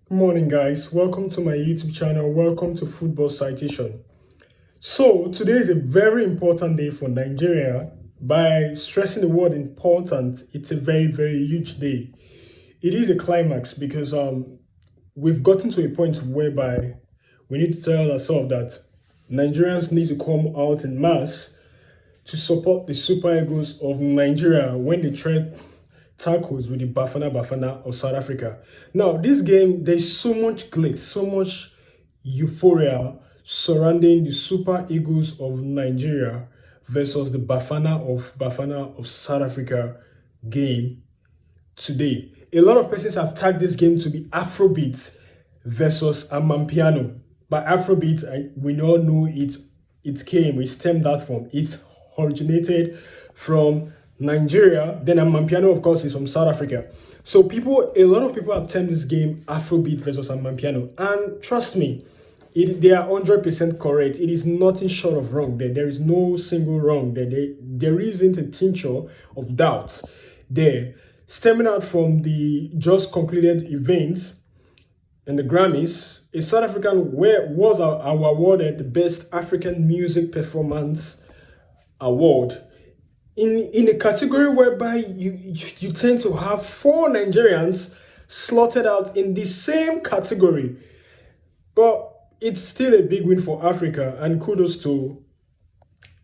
Good morning, guys. Welcome to my YouTube channel. Welcome to Football Citation. So, today is a very important day for Nigeria. By stressing the word important, it's a very, very huge day. It is a climax because we've gotten to a point whereby we need to tell ourselves that Nigerians need to come out in mass to support the Super Eagles of Nigeria when they trade tackles with the Bafana of South Africa. Now, this game, there's so much glitz, so much euphoria surrounding the Super Eagles of Nigeria versus the Bafana of South Africa game today. A lot of persons have tagged this game to be AFROBEATS versus AMANPIANO. By AFROBEATS, we all know it stemmed that from, it originated from Nigeria, then AMANPIANO, of course, is from South Africa. So a lot of people have termed this game Afrobeat versus AMANPIANO. And trust me, they are 100% correct. It is nothing short of wrong. There is no single wrong. There isn't a tincture of doubt there. Stemming out from the just concluded events and the Grammys, a South African was awarded the Best African Music Performance Award in a category whereby you tend to have 4 Nigerians slotted out in the same category. But it's still a big win for Africa, and kudos to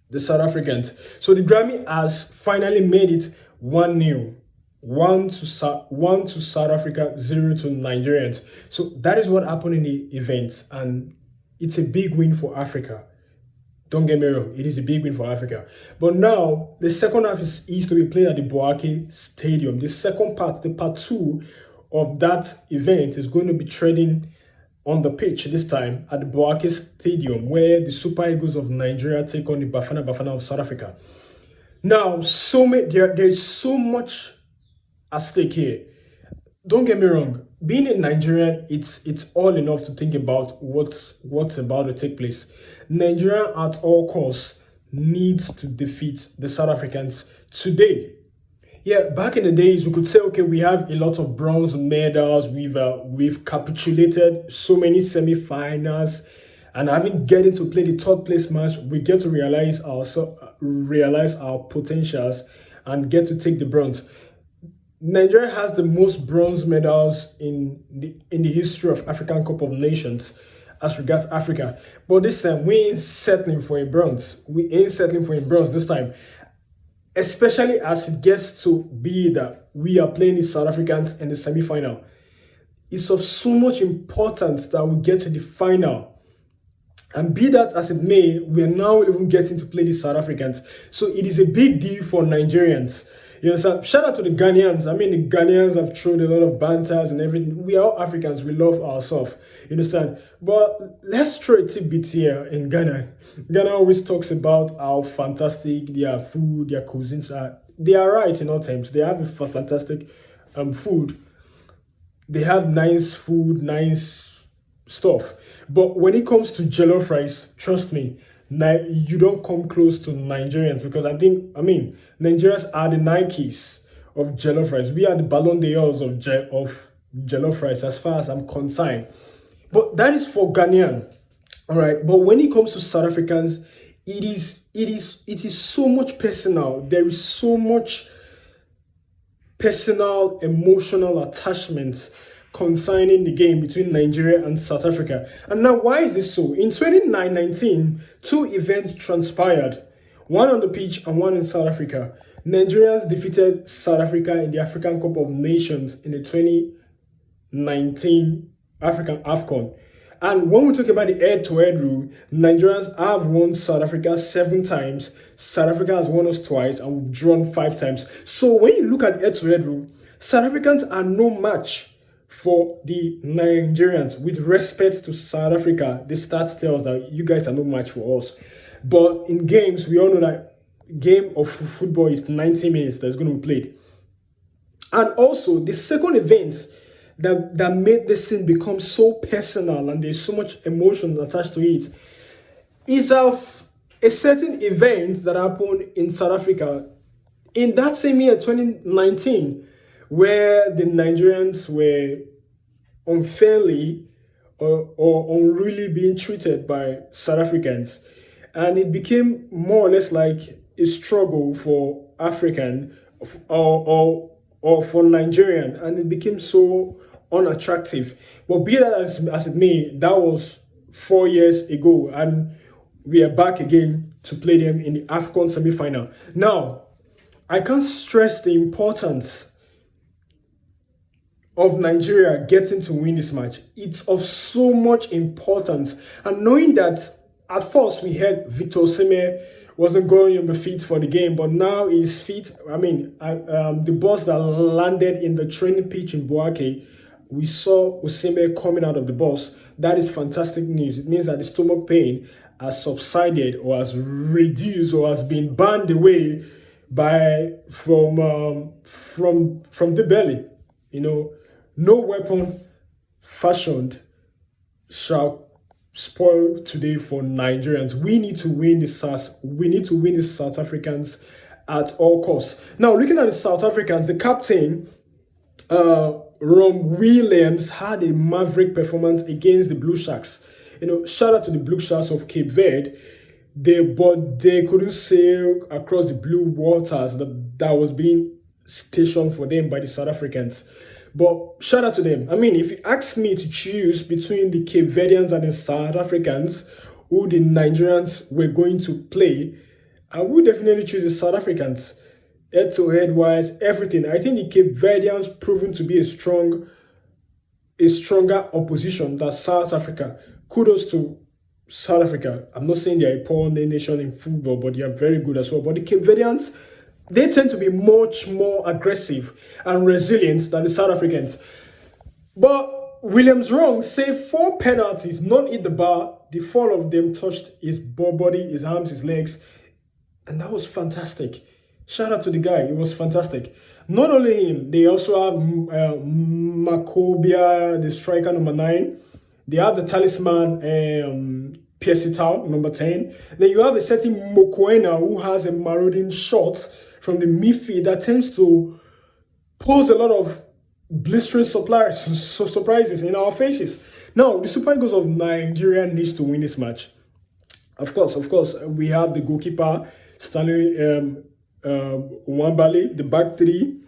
the South Africans. So the Grammy has finally made it 1-0. 1 to South Africa, 0 to Nigerians. So that is what happened in the event, and it's a big win for Africa. Don't get me wrong, it is a big win for Africa. But now, the second half is to be played at the Boake Stadium. The second part, the part 2 of that event, is going to be treading on the pitch this time at the Boake Stadium, where the Super Eagles of Nigeria take on the Bafana of South Africa. Now, there's so much at stake here. Don't get me wrong, being a Nigerian, it's all enough to think about what's about to take place. Nigeria at all costs needs to defeat the South Africans today. Yeah, back in the days, we could say, okay, we have a lot of bronze medals. We've capitulated so many semi-finals, and having getting to play the third place match, we get to realize our potentials and get to take the bronze. Nigeria has the most bronze medals in the history of African Cup of Nations as regards Africa. But this time, we ain't settling for a bronze. We ain't settling for a bronze this time. Especially as it gets to be that we are playing the South Africans in the semi-final. It's of so much importance that we get to the final. And be that as it may, we are now even getting to play the South Africans. So it is a big deal for Nigerians. You understand? Shout out to the Ghanaians. I mean, the Ghanaians have thrown a lot of banters and everything. We are all Africans. We love ourselves. You understand? But let's throw a tidbit here in Ghana. Ghana always talks about how fantastic their food, their cuisines are. They are right in all terms. They have a fantastic food. They have nice food, nice stuff. But when it comes to jollof rice, trust me, you don't come close to Nigerians, because Nigerians are the Nikes of jollof rice. We are the Ballon d'Ors of jollof rice, as far as I'm concerned. But that is for Ghanaian, all right. But when it comes to South Africans, it is so much personal. There is so much personal, emotional attachments concerning the game between Nigeria and South Africa. And now, why is this so? In 2019, 2 events transpired, one on the pitch and one in South Africa. Nigerians defeated South Africa in the African Cup of Nations in the 2019 African AFCON. And when we talk about the head-to-head rule, Nigerians have won South Africa 7 times, South Africa has won us twice, and we've drawn 5 times. So when you look at head-to-head rule, South Africans are no match for the Nigerians. With respect to South Africa, the stats tells that you guys are no match for us. But in games, we all know that game of football is 90 minutes that's going to be played. And also, the second event that made this thing become so personal and there's so much emotion attached to it is of a certain event that happened in South Africa in that same year, 2019, where the Nigerians were unfairly or unruly being treated by South Africans. And it became more or less like a struggle for African or for Nigerian, and it became so unattractive. But be that as it may, that was 4 years ago, and we are back again to play them in the AFCON semi-final. Now, I can't stress the importance of Nigeria getting to win this match. It's of so much importance. And knowing that at first we heard Victor Osimhen wasn't going on the feet for the game, but now his feet, the balls that landed in the training pitch in Boake, we saw Osimhen coming out of the bus. That is fantastic news. It means that the stomach pain has subsided or has reduced or has been banned away from the belly. No weapon fashioned shall spoil today for Nigerians. We need to win the South Africans at all costs. Now, looking at the South Africans, the captain, Rom Williams, had a maverick performance against the Blue Sharks. Shout out to the Blue Sharks of Cape Verde. But they couldn't sail across the blue waters that was being stationed for them by the South Africans. But shout out to them. If you ask me to choose between the Cape Verdeans and the South Africans, who the Nigerians were going to play, I would definitely choose the South Africans. Head-to-head wise, everything. I think the Cape Verdeans proven to be a stronger opposition than South Africa. Kudos to South Africa. I'm not saying they're a poor nation in football, but they are very good as well. But the Cape Verdeans, they tend to be much more aggressive and resilient than the South Africans. But Williams wrong, save 4 penalties, none hit the bar. The 4 of them touched his body, his arms, his legs. And that was fantastic. Shout out to the guy. It was fantastic. Not only him, they also have Makobia, the striker, number 9. They have the talisman, Piesitao, number 10. Then you have a certain Mokoena, who has a marauding shot from the midfield that tends to pose a lot of blistering surprises in our faces. Now, the Super Eagles of Nigeria needs to win this match. Of course, we have the goalkeeper, Stanley Wambale, the back 3,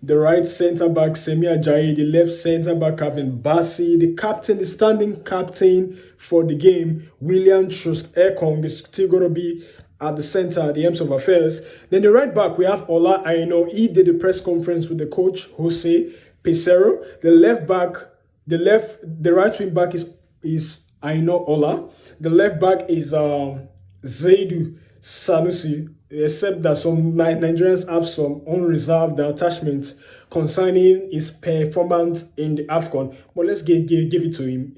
the right centre-back, Semi Ajayi, the left centre-back, Kevin Bassi, the captain, the standing captain for the game, William Trust Ekong, is still going to be at the centre, the M's of affairs. Then the right back, we have Ola Aino. He did the press conference with the coach, Jose Pesero. The right wing back is Aino Ola. The left back is Zaidu Sanusi, except that some Nigerians have some unreserved attachment concerning his performance in the AFCON. But let's give it to him.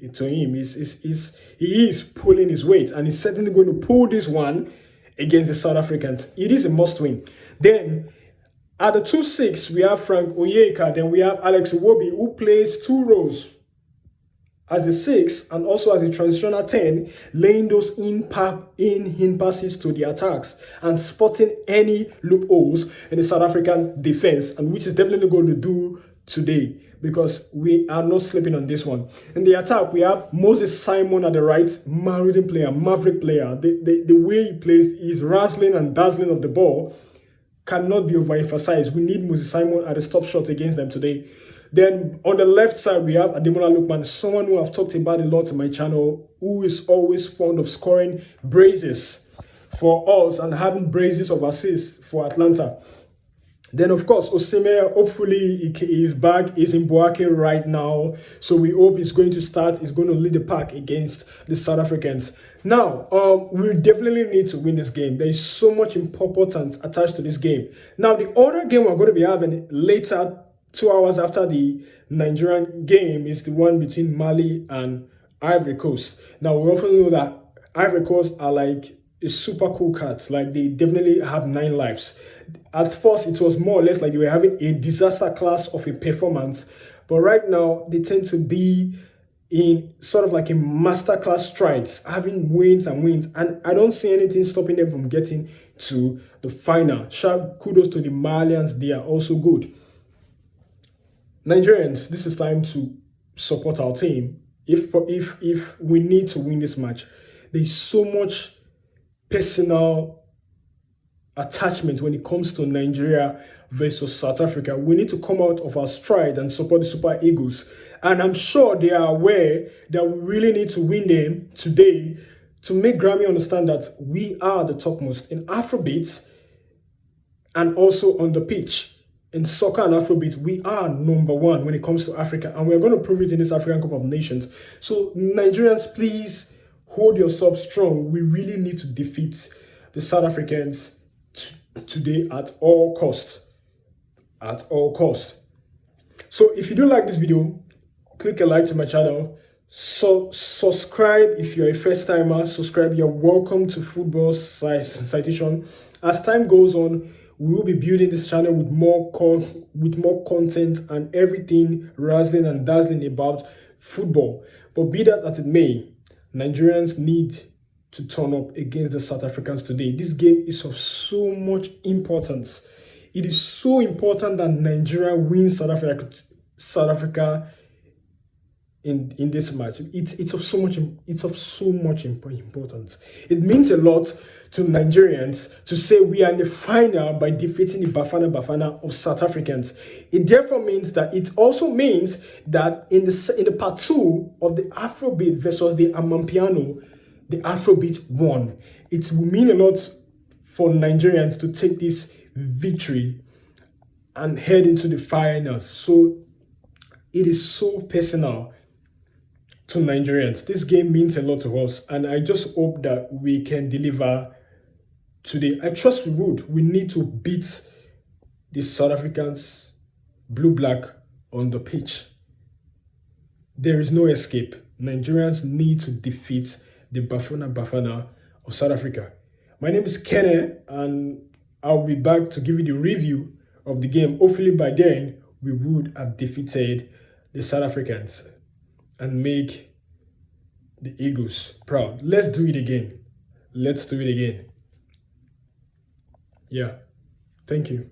He is pulling his weight, and he's certainly going to pull this one against the South Africans. It is a must-win. Then, at the 2-6, we have Frank Oyeka. Then we have Alex Iwobi, who plays 2 roles as a 6 and also as a transitional 10, laying those in passes to the attacks and spotting any loopholes in the South African defense, and which is definitely going to do today, because we are not sleeping on this one. In the attack, we have Moses Simon at the right, marauding player, maverick player. The way he plays, his razzling and dazzling of the ball cannot be overemphasized. We need Moses Simon at the stop shot against them today. Then on the left side, we have Ademola Lookman, someone who I've talked about a lot on my channel, who is always fond of scoring braces for us and having braces of assists for Atlanta. Then, of course, Osimhen, hopefully he's back. He's in Boake right now. So we hope he's going to start. He's going to lead the pack against the South Africans. Now, we definitely need to win this game. There is so much importance attached to this game. Now, the other game we're going to be having later, 2 hours after the Nigerian game, is the one between Mali and Ivory Coast. Now, we often know that Ivory Coast are like a super cool cats. Like, they definitely have 9 lives. At first, it was more or less like they were having a disaster class of a performance. But right now, they tend to be in sort of like a masterclass strides, having wins and wins. And I don't see anything stopping them from getting to the final. Shout kudos to the Malians. They are also good. Nigerians, this is time to support our team, if we need to win this match, there's so much personal attachment when it comes to Nigeria versus South Africa. We need to come out of our stride and support the Super Eagles. And I'm sure they are aware that we really need to win them today to make Grammy understand that we are the topmost in Afrobeats and also on the pitch. In soccer and Afrobeats, we are number one when it comes to Africa, and we're going to prove it in this African Cup of Nations. So, Nigerians, please hold yourself strong. We really need to defeat the South Africans today at all cost. At all cost. So, if you do like this video, click a like to my channel. So, subscribe if you're a first timer. Subscribe. You're welcome to Football Citation. As time goes on, we will be building this channel with more content and everything razzling and dazzling about football. But be that as it may, Nigerians need to turn up against the South Africans today. This game is of so much importance. It is so important that Nigeria wins South Africa in this match. It's of so much importance. It means a lot to Nigerians to say we are in the final by defeating the Bafana of South Africans. It therefore means that it also means that in the part 2 of the Afrobeat versus the AMANPIANO, the Afrobeat won. It will mean a lot for Nigerians to take this victory and head into the finals. So it is so personal to Nigerians. This game means a lot to us, and I just hope that we can deliver today. I trust we would. We need to beat the South Africans blue-black on the pitch. There is no escape. Nigerians need to defeat the Bafana of South Africa. My name is Kenny, and I'll be back to give you the review of the game. Hopefully by then, we would have defeated the South Africans and make the Eagles proud. Let's do it again. Let's do it again. Yeah. Thank you.